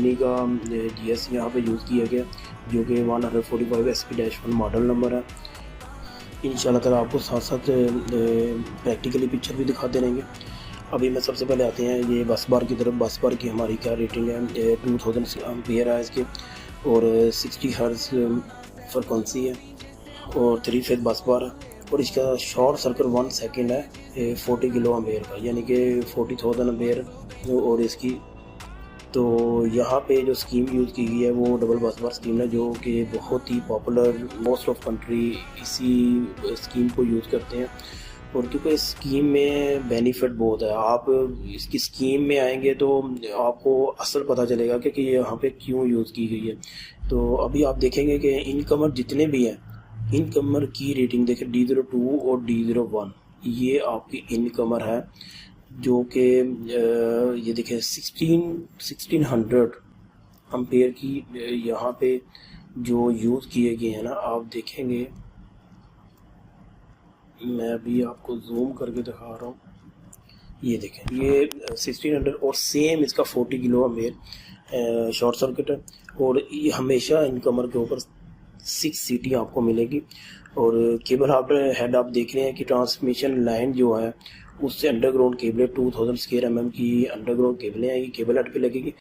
Company का GS यहाँ पे यूज़ किया गया, जो कि 145 SP-1 मॉडल नंबर है। इंशाल्लाह ताला आपको साथ साथ प्रैक्टिकली पिक्चर भी दिखाते रहेंगे। अभी मैं सबसे पहले आते हैं ये बस बार की तरफ। बस बार की हमारी क्या रेटिंग है, 2000 एम्पियर है इसके, और 60 हर्ट्ज़ फ्रिक्वेंसी है, और 3 फेज बस बार है, और इसका शॉर्ट सर्किट 1 सेकेंड है 40 किलो एम्पियर का, यानी कि 40,000 एम्पियर। और इसकी तो यहाँ पे जो स्कीम यूज़ की गई है वो डबल बस बार स्कीम है, जो कि बहुत ही पॉपुलर, मोस्ट ऑफ कंट्री इसी स्कीम को यूज़ करते हैं। और क्योंकि इस स्कीम में बेनिफिट बहुत है, आप इसकी स्कीम में आएंगे तो आपको असल पता चलेगा कि यहाँ पे क्यों यूज़ की गई है। तो अभी आप देखेंगे कि इनकमर जितने भी हैं, इनकमर की रेटिंग देखें, D02 और D01, ये आपकी इनकमर है, जो कि ये देखें 1600 एम्पेयर की यहाँ पे जो यूज़ किए गए हैं ना, आप देखेंगे, मैं अभी आपको जूम करके दिखा रहा हूँ। ये देखें, ये 1600 और सेम इसका 40 किलो एम्पेयर शॉर्ट सर्किट है। और ये हमेशा इनकमर के ऊपर 6 सीटी आपको मिलेगी। और केबल आप हेड आप देख रहे हैं कि ट्रांसमिशन लाइन जो है उससे अंडरग्राउंड केबलें 2000 स्क्वायर mm की अंडरग्राउंड केबलें हैं, ये केबल हेड पे लगेगी।